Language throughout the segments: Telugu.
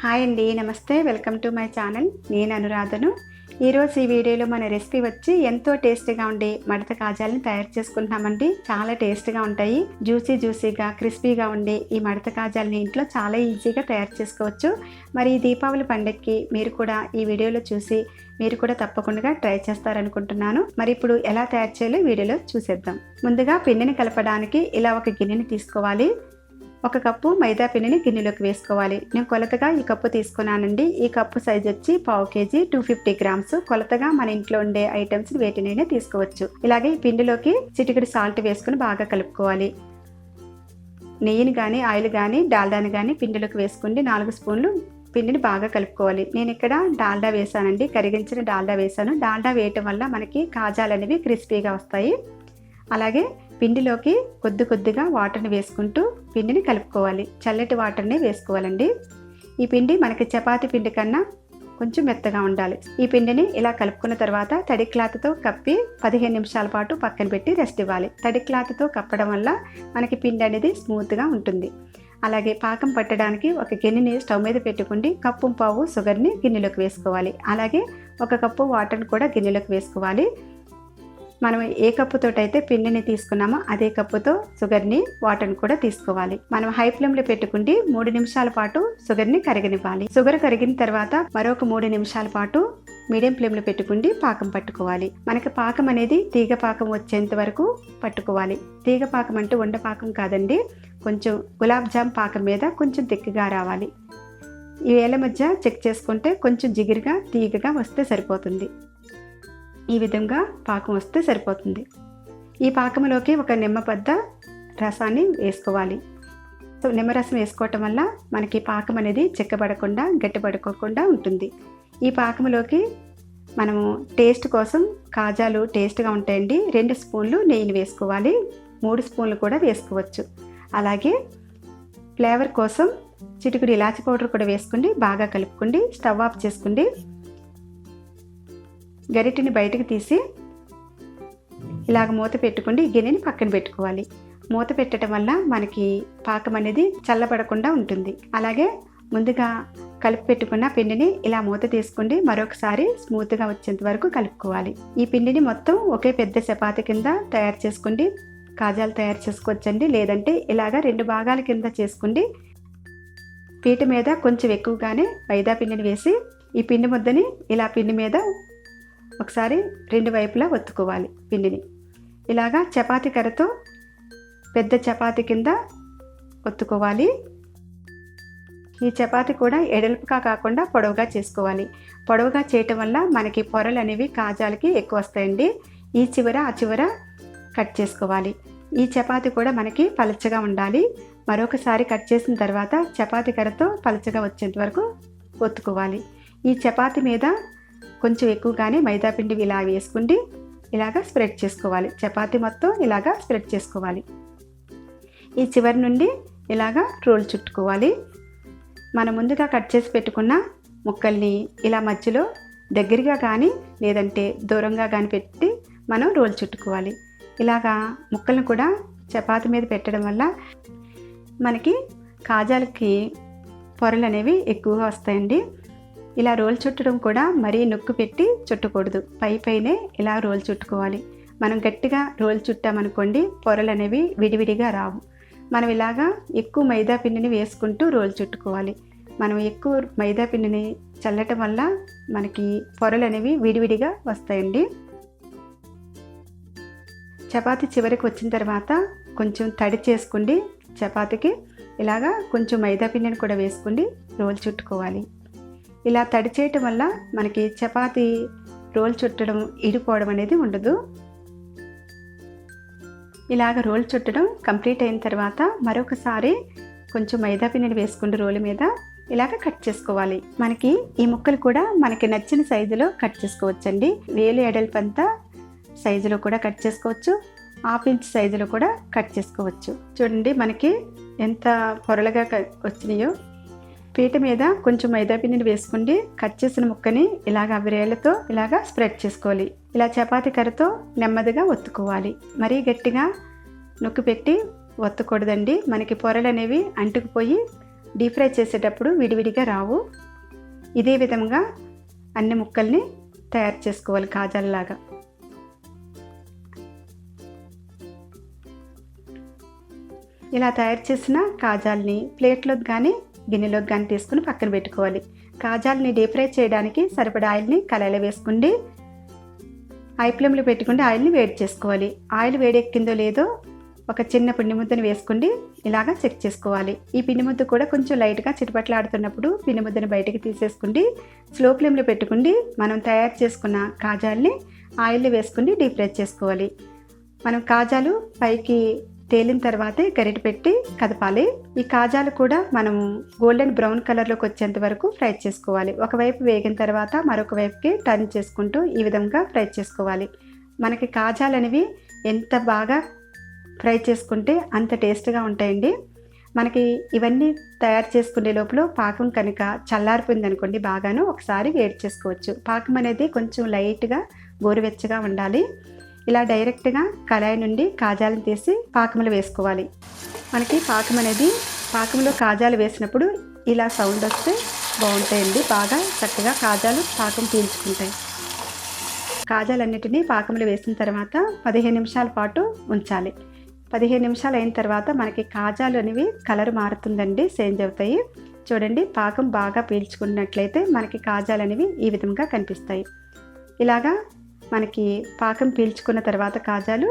హాయ్ అండి, నమస్తే. Welcome to my channel. నేను అనురాధను. ఈరోజు ఈ వీడియోలో మన రెసిపీ వచ్చి ఎంతో టేస్టీగా ఉండే మడత కాజాలను తయారు చేసుకుంటున్నామండి. చాలా టేస్టీగా ఉంటాయి. జ్యూసీగా క్రిస్పీగా ఉండే ఈ మడత కాజాలని ఇంట్లో చాలా ఈజీగా తయారు చేసుకోవచ్చు. మరి ఈ దీపావళి పండుగకి మీరు కూడా ఈ వీడియోలో చూసి మీరు కూడా తప్పకుండా ట్రై చేస్తారనుకుంటున్నాను. మరి ఇప్పుడు ఎలా తయారు చేయాలో వీడియోలో చూసేద్దాం. ముందుగా పిండిని కలపడానికి ఇలా ఒక గిన్నెని తీసుకోవాలి. 1 కప్పు మైదా పిండిని గిన్నెలోకి వేసుకోవాలి. నేను కొలతగా ఈ కప్పు తీసుకున్నానండి. ఈ కప్పు సైజ్ వచ్చి 1/2 kg 250 గ్రామ్స్. కొలతగా మన ఇంట్లో ఉండే ఐటమ్స్ వేటినైనా తీసుకోవచ్చు. ఇలాగే ఈ పిండిలోకి చిటికెడు సాల్ట్ వేసుకుని బాగా కలుపుకోవాలి. నెయ్యిని కానీ ఆయిల్ కానీ డాల్డాని కానీ పిండిలోకి వేసుకుని 4 స్పూన్లు పిండిని బాగా కలుపుకోవాలి. నేను ఇక్కడ డాల్డా వేసానండి, కరిగించిన డాల్డా వేసాను. డాల్డా వేయటం వల్ల మనకి కాజాలు అనేవి క్రిస్పీగా వస్తాయి. అలాగే పిండిలోకి కొద్దిగా వాటర్ని వేసుకుంటూ పిండిని కలుపుకోవాలి. చల్లటి వాటర్ని వేసుకోవాలండి. ఈ పిండి మనకి చపాతీ పిండి కన్నా కొంచెం మెత్తగా ఉండాలి. ఈ పిండిని ఇలా కలుపుకున్న తర్వాత తడి క్లాత్తో కప్పి 15 నిమిషాల పాటు పక్కన పెట్టి రెస్ట్ ఇవ్వాలి. తడి క్లాత్తో కప్పడం వల్ల మనకి పిండి అనేది స్మూత్గా ఉంటుంది. అలాగే పాకం పట్టడానికి ఒక గిన్నెని స్టవ్ మీద పెట్టుకుని 1.5 కప్పు షుగర్ని గిన్నెలోకి వేసుకోవాలి. అలాగే 1 కప్పు వాటర్ని కూడా గిన్నెలోకి వేసుకోవాలి. మనం ఏ కప్పుతో అయితే పిండిని తీసుకున్నామో అదే కప్పుతో షుగర్ని వాటర్ని కూడా తీసుకోవాలి. మనం హై ఫ్లేమ్లో పెట్టుకుంటే 3 నిమిషాల పాటు షుగర్ని కరగనివ్వాలి. షుగర్ కరిగిన తర్వాత మరొక 3 నిమిషాల పాటు మీడియం ఫ్లేమ్లో పెట్టుకుంటే పాకం పట్టుకోవాలి. మనకి పాకం అనేది తీగ పాకం వచ్చేంత వరకు పట్టుకోవాలి. తీగ పాకం అంటే ఉండ పాకం కాదండి, కొంచెం గులాబ్ జామ్ పాకం మీద కొంచెం తిక్కగా రావాలి. ఈ వేళ మధ్య చెక్ చేసుకుంటే కొంచెం జిగిరిగా తీగగా వస్తే సరిపోతుంది. ఈ విధంగా పాకం వస్తే సరిపోతుంది. ఈ పాకంలోకి ఒక నిమ్మబద్ద రసాన్ని వేసుకోవాలి. సో నిమ్మరసం వేసుకోవటం వల్ల మనకి పాకం అనేది చిక్కబడకుండా గట్టిపడుకోకుండా ఉంటుంది. ఈ పాకంలోకి మనము టేస్ట్ కోసం కాజాలు టేస్ట్గా ఉంటాయండి. 2 స్పూన్లు నెయ్యిని వేసుకోవాలి. 3 స్పూన్లు కూడా వేసుకోవచ్చు. అలాగే ఫ్లేవర్ కోసం చిటికెడు ఇలాచి పౌడర్ కూడా వేసుకుని బాగా కలుపుకోండి. స్టవ్ ఆఫ్ చేసుకోండి. గరిటెని బయటకు తీసి ఇలాగ మూత పెట్టుకుండి గిన్నెని పక్కన పెట్టుకోవాలి. మూత పెట్టడం వల్ల మనకి పాకం అనేది చల్లబడకుండా ఉంటుంది. అలాగే ముందుగా కలిపి పెట్టుకున్న పిండిని ఇలా మూత తీసుకుండి మరొకసారి స్మూత్గా వచ్చేంత వరకు కలుపుకోవాలి. ఈ పిండిని మొత్తం ఒకే పెద్ద చపాతీ కింద తయారు చేసుకోండి. కాజాలు తయారు చేసుకోవచ్చండి. లేదంటే ఇలాగ 2 భాగాల కింద చేసుకోండి. పీట మీద కొంచెం ఎక్కువగానే మైదా పిండిని వేసి ఈ పిండి ముద్దని ఇలా పిండి మీద ఒకసారి 2 వైపులా ఒత్తుకోవాలి. పిండిని ఇలాగా చపాతీ కర్రతో పెద్ద చపాతీ కింద ఒత్తుకోవాలి. ఈ చపాతీ కూడా ఎడల్పుగా కాకుండా పొడవుగా చేసుకోవాలి. పొడవుగా చేయటం వల్ల మనకి పొరలు అనేవి కాజాలకి ఎక్కువ వస్తాయండి. ఈ చివర ఆ చివర కట్ చేసుకోవాలి. ఈ చపాతీ కూడా మనకి పలచగా ఉండాలి. మరొకసారి కట్ చేసిన తర్వాత చపాతీ కర్రతో పలచగా వచ్చేంత వరకు ఒత్తుకోవాలి. ఈ చపాతీ మీద కొంచెం ఎక్కువగానే మైదా పిండి ఇలా వేసుకుండి ఇలాగా స్ప్రెడ్ చేసుకోవాలి. చపాతీ మొత్తం ఇలాగా స్ప్రెడ్ చేసుకోవాలి. ఈ చివరి నుండి ఇలాగా రోల్ చుట్టుకోవాలి. మనం ముందుగా కట్ చేసి పెట్టుకున్న ముక్కల్ని ఇలా మధ్యలో దగ్గరగా కానీ లేదంటే దూరంగా కానీ పెట్టి మనం రోల్ చుట్టుకోవాలి. ఇలాగా ముక్కలను కూడా చపాతీ మీద పెట్టడం వల్ల మనకి కాజాలకి పొరలు అనేవి ఎక్కువగా వస్తాయండి. ఇలా రోల్ చుట్టడం కూడా మరీ నొక్కు పెట్టి చుట్టకూడదు. పైనే ఇలా రోల్ చుట్టుకోవాలి. మనం గట్టిగా రోల్ చుట్టామనుకోండి పొరలు అనేవి విడివిడిగా రావు. మనం ఇలాగా ఎక్కువ మైదా పిండిని వేసుకుంటూ రోల్ చుట్టుకోవాలి. మనం ఎక్కువ మైదా పిండిని చల్లటం వల్ల మనకి పొరలు అనేవి విడివిడిగా వస్తాయండి. చపాతీ చివరికి వచ్చిన తర్వాత కొంచెం తడి చేసుకోండి. చపాతీకి ఇలాగా కొంచెం మైదా పిండిని కూడా వేసుకోండి రోల్ చుట్టుకోవాలి. ఇలా తడి చేయటం వల్ల మనకి చపాతీ రోల్ చుట్టడం ఇడిపోవడం అనేది ఉండదు. ఇలాగ రోల్ చుట్టడం కంప్లీట్ అయిన తర్వాత మరొకసారి కొంచెం మైదా పిండిని వేసుకుంటూ రోలు మీద ఇలాగ కట్ చేసుకోవాలి. మనకి ఈ ముక్కలు కూడా మనకి నచ్చిన సైజులో కట్ చేసుకోవచ్చండి. వేలు ఎడల్పంతా సైజులో కూడా కట్ చేసుకోవచ్చు. 1/2 ఇంచ్ సైజులో కూడా కట్ చేసుకోవచ్చు. చూడండి మనకి ఎంత పొరలుగా వచ్చినాయో. పీట మీద కొంచెం మైదా పిండిని వేసుకుండి కట్ చేసిన ముక్కని ఇలాగ అవిరేళ్లతో ఇలాగా స్ప్రెడ్ చేసుకోవాలి. ఇలా చపాతీ కర్రతో నెమ్మదిగా ఒత్తుకోవాలి. మరీ గట్టిగా నొక్కి పెట్టి ఒత్తకూడదండి. మనకి పొరలు అనేవి అంటుకుపోయి డీప్ ఫ్రై చేసేటప్పుడు విడివిడిగా రావు. ఇదే విధంగా అన్ని ముక్కల్ని తయారు చేసుకోవాలి కాజాలలాగా. ఇలా తయారు చేసిన కాజాల్ని ప్లేట్లోకి కానీ గిన్నెలోకి కానీ తీసుకుని పక్కన పెట్టుకోవాలి. కాజాలని డీప్ ఫ్రై చేయడానికి సరిపడా ఆయిల్ని కళాయిలో వేసుకుండి హై ఫ్లేమ్లో పెట్టుకుంటే ఆయిల్ని వేడి చేసుకోవాలి. ఆయిల్ వేడెక్కిందో లేదో ఒక చిన్న పిండి ముద్దను వేసుకుండి ఇలాగా చెక్ చేసుకోవాలి. ఈ పిండి ముద్ద కూడా కొంచెం లైట్గా చిటపట్లాడుతున్నప్పుడు పిండి ముద్దను బయటకు తీసేసుకుండి స్లో ఫ్లేమ్లో పెట్టుకుండి మనం తయారు చేసుకున్న కాజాల్ని ఆయిల్లో వేసుకుండి డీప్ ఫ్రై చేసుకోవాలి. మనం కాజాలు పైకి తేలిన తర్వాతే గరిటె పెట్టి కదపాలి. ఈ కాజాలు కూడా మనం గోల్డెన్ బ్రౌన్ కలర్లోకి వచ్చేంత వరకు ఫ్రై చేసుకోవాలి. ఒకవైపు వేగిన తర్వాత మరొక వైపుకి టర్న్ చేసుకుంటూ ఈ విధంగా ఫ్రై చేసుకోవాలి. మనకి కాజాలు అనేవి ఎంత బాగా ఫ్రై చేసుకుంటే అంత టేస్ట్గా ఉంటాయండి. మనకి ఇవన్నీ తయారు చేసుకునే లోపల పాకం కనుక చల్లారిపోయింది అనుకోండి బాగాను ఒకసారి వేడి చేసుకోవచ్చు. పాకం అనేది కొంచెం లైట్గా గోరువెచ్చగా ఉండాలి. ఇలా డైరెక్ట్గా కళాయి నుండి కాజాలను తీసి పాకంలో వేసుకోవాలి. మనకి పాకం అనేది పాకంలో కాజాలు వేసినప్పుడు ఇలా సౌండ్ వస్తే బాగుంటాయండి. బాగా చక్కగా కాజాలు పాకం పీల్చుకుంటాయి. కాజాలన్నిటినీ పాకంలో వేసిన తర్వాత 15 నిమిషాల పాటు ఉంచాలి. 15 నిమిషాలు అయిన తర్వాత మనకి కాజాలు అనేవి కలర్ మారుతుందండి, చేంజ్ అవుతాయి. చూడండి, పాకం బాగా పీల్చుకున్నట్లయితే మనకి కాజాలు అనేవి ఈ విధంగా కనిపిస్తాయి. ఇలాగా మనకి పాకం పీల్చుకున్న తర్వాత కాజాలు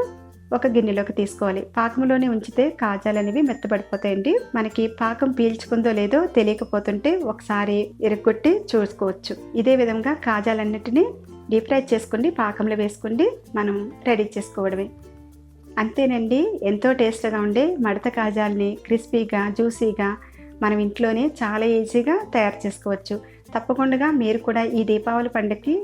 ఒక గిన్నెలోకి తీసుకోవాలి. పాకంలోనే ఉంచితే కాజాలు అనేవి మెత్తబడిపోతాయండి. మనకి పాకం పీల్చుకుందో లేదో తెలియకపోతుంటే ఒకసారి ఇరగొట్టి చూసుకోవచ్చు. ఇదే విధంగా కాజాలన్నిటినీ డీప్ ఫ్రై చేసుకుని పాకంలో వేసుకుని మనం రెడీ చేసుకోవడమే. అంతేనండి, ఎంతో టేస్ట్గా ఉండే మడత కాజాలని క్రిస్పీగా జ్యూసీగా మనం ఇంట్లోనే చాలా ఈజీగా తయారు చేసుకోవచ్చు. తప్పకుండా మీరు కూడా ఈ దీపావళి పండుగకి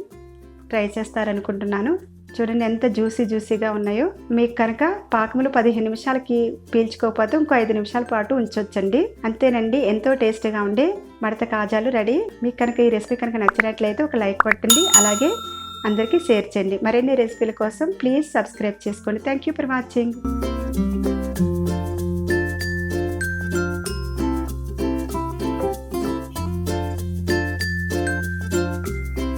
ట్రై చేస్తారనుకుంటున్నాను. చూడండి ఎంత జ్యూసీగా ఉన్నాయో. మీకు కనుక పాకములు 15 నిమిషాలకి పీల్చుకోకపోతే ఇంకో 5 నిమిషాల పాటు ఉంచొచ్చండి. అంతేనండి, ఎంతో టేస్ట్గా ఉండే మడత కాజాలు రెడీ. మీకు కనుక ఈ రెసిపీ కనుక నచ్చినట్లయితే ఒక లైక్ కొట్టండి, అలాగే అందరికీ షేర్ చేయండి. మరిన్ని రెసిపీల కోసం ప్లీజ్ సబ్స్క్రైబ్ చేసుకోండి. Thank you for watching.